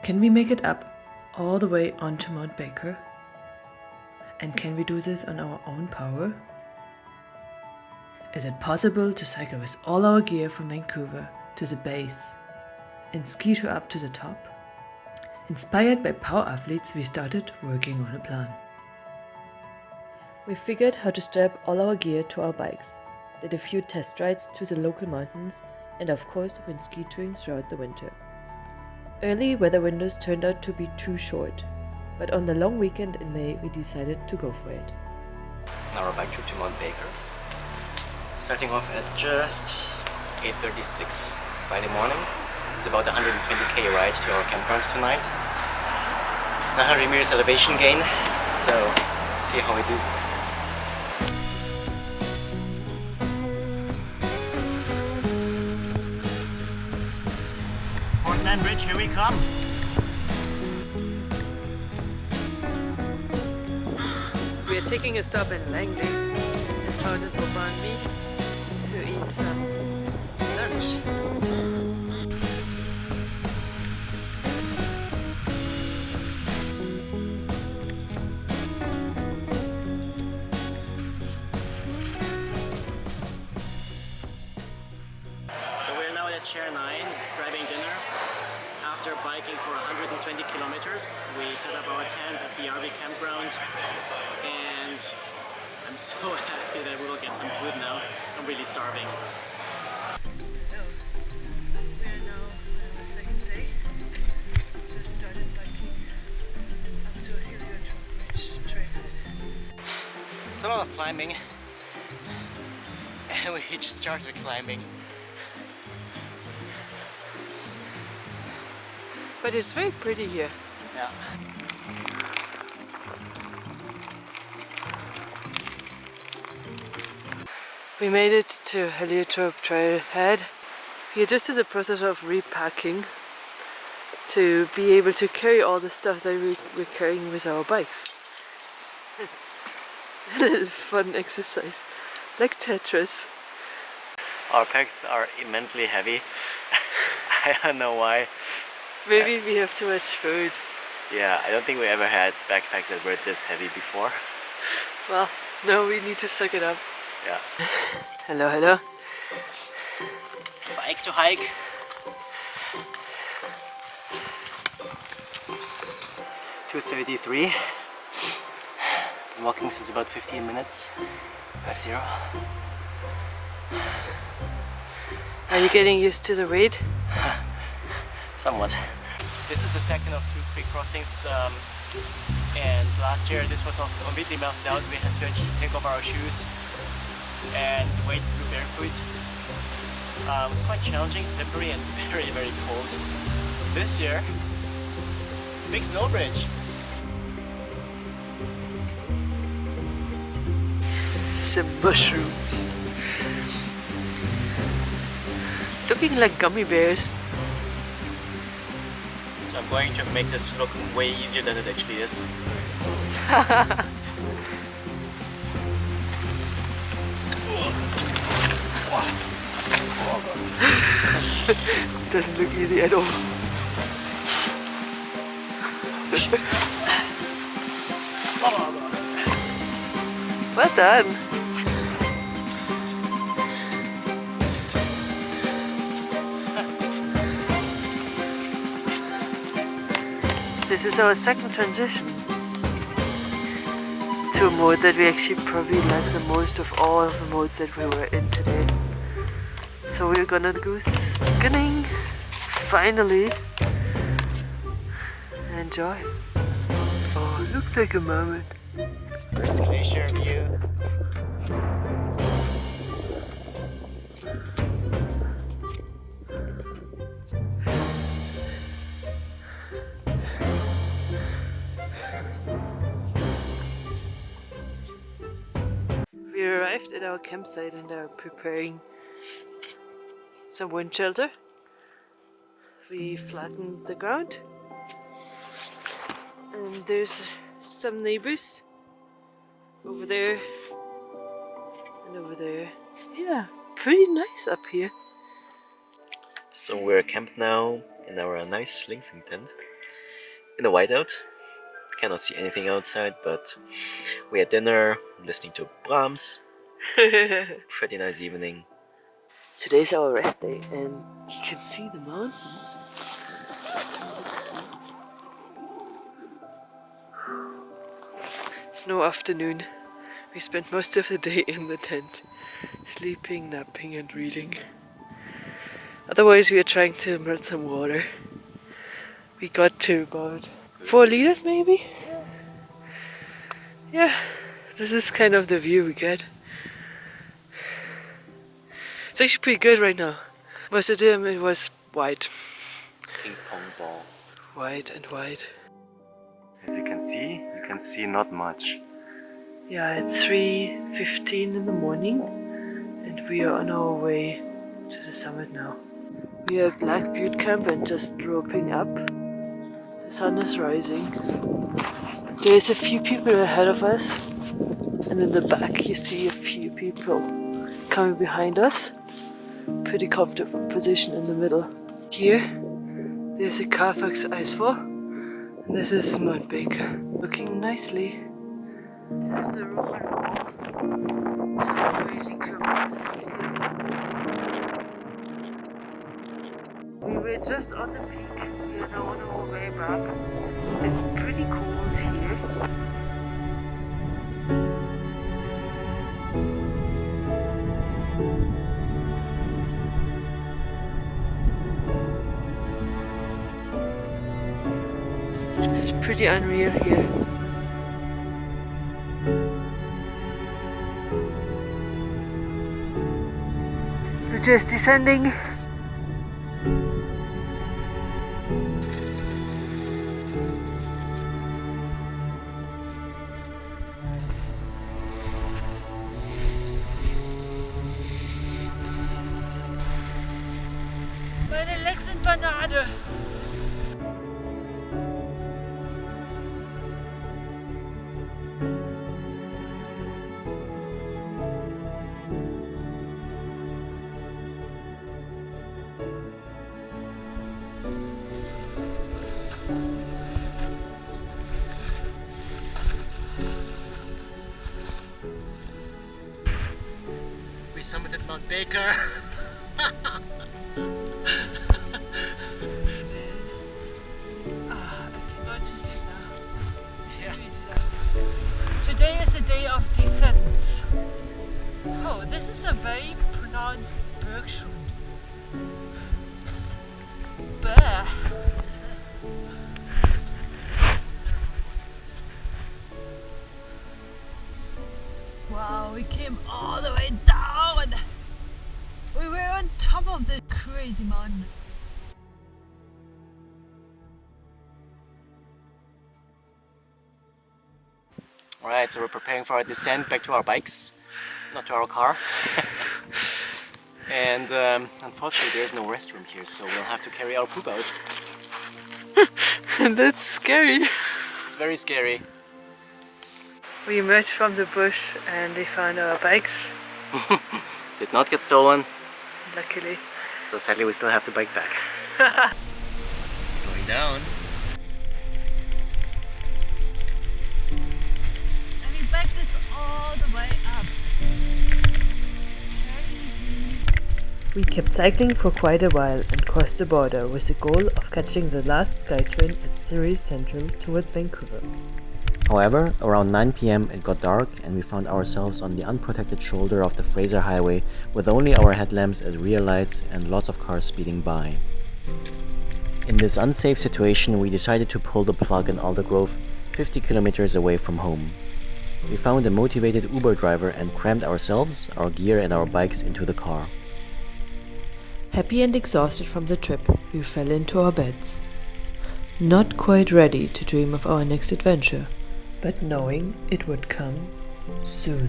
Can we make it up all the way onto Mount Baker? And can we do this on our own power? Is it possible to cycle with all our gear from Vancouver to the base and ski tour up to the top? Inspired by power athletes, we started working on a plan. We figured how to strap all our gear to our bikes, did a few test rides to the local mountains, and of course went ski touring throughout the winter. Early weather windows turned out to be too short, but on the long weekend in May we decided to go for it. Our bike trip to Mount Baker. Starting off at just 8:36 Friday morning. It's about 120k ride to our campground tonight. 900 meters elevation gain, so let's see how we do. Portland Ridge, here we come! We are taking a stop in Langley and found an Opa and me to eat some lunch. So we're now at Chair 9, grabbing dinner. After biking for 120 kilometers, we set up our tent at the RV campground, and I'm so happy that we will get some food now. I'm really starving. So, we are now on the second day. Just started biking up to a heliotrope ridge trailhead. It's a lot of climbing, and we just started climbing. But it's very pretty here. Yeah. We made it to Heliotrope Trailhead. We are just in the process of repacking to be able to carry all the stuff that we're carrying with our bikes. A little fun exercise, like Tetris. Our packs are immensely heavy. I don't know why. Maybe we have too much food. Yeah, I don't think we ever had backpacks that were this heavy before. Well, no, we need to suck it up. Yeah. Hello, hello. Bike to hike. (2:33). Been walking since about 15 minutes. 5-0. Are you getting used to the weight? Somewhat. This is the second of 2 creek crossings, and last year this was also completely melted out. We had to actually take off our shoes and wade through barefoot. It was quite challenging, slippery, and very, very cold. This year, big snow bridge. Some mushrooms. Looking like gummy bears. So I'm going to make this look way easier than it actually is. Doesn't look easy at all. Well done. This is our second transition to a mode that we actually probably like the most of all of the modes that we were in today. So we're gonna go skinning, finally. Enjoy. Oh, looks like a mermaid. First glacier view. We arrived at our campsite and are preparing some wind shelter. We flattened the ground and there's some neighbors over there and over there. Yeah, pretty nice up here. So we're camped now in our nice sling fin tent. in the whiteout. Cannot see anything outside, but we had dinner, listening to Brahms. Pretty nice evening. Today's our rest day, and you can see the mountains. It's no afternoon. We spent most of the day in the tent, sleeping, napping and reading. Otherwise we are trying to melt some water. We got to about 4 liters maybe? Yeah, this is kind of the view we get. It's actually pretty good right now. Most of the time it was white. Ping pong ball. White and white. As you can see not much. Yeah, it's 3:15 in the morning and we are on our way to the summit now. We are at Black Butte Camp and just roping up. The sun is rising. There's a few people ahead of us and in the back you see a few people coming behind us. Pretty comfortable position in the middle. Here there's a Carfax Icefall and this is Mount Baker. Looking nicely. This is the Roman wall. Some amazing crevasses here. We were just on the peak. We are now on our way back. It's pretty cold here. It's pretty unreal here. We're just descending. Meine Legs sind Banane. We summited Mount Baker. Today is the day of descents. Oh, this is a very pronounced Bergschrund. Bah. Wow, we came all the way down. We were on top of the crazy mountain. Alright, so we're preparing for our descent back to our bikes, not to our car. And unfortunately there's no restroom here, so we'll have to carry our poop out. That's scary. It's very scary. We emerged from the bush and we found our bikes. Did not get stolen. Luckily. So sadly we still have the bike back. It's going down. And we backed this all the way up. Crazy. We kept cycling for quite a while and crossed the border with the goal of catching the last SkyTrain at Surrey Central towards Vancouver. However, around 9 PM it got dark and we found ourselves on the unprotected shoulder of the Fraser Highway with only our headlamps as rear lights and lots of cars speeding by. In this unsafe situation we decided to pull the plug in Aldergrove, 50 kilometers away from home. We found a motivated Uber driver and crammed ourselves, our gear and our bikes into the car. Happy and exhausted from the trip, we fell into our beds. Not quite ready to dream of our next adventure, but knowing it would come soon.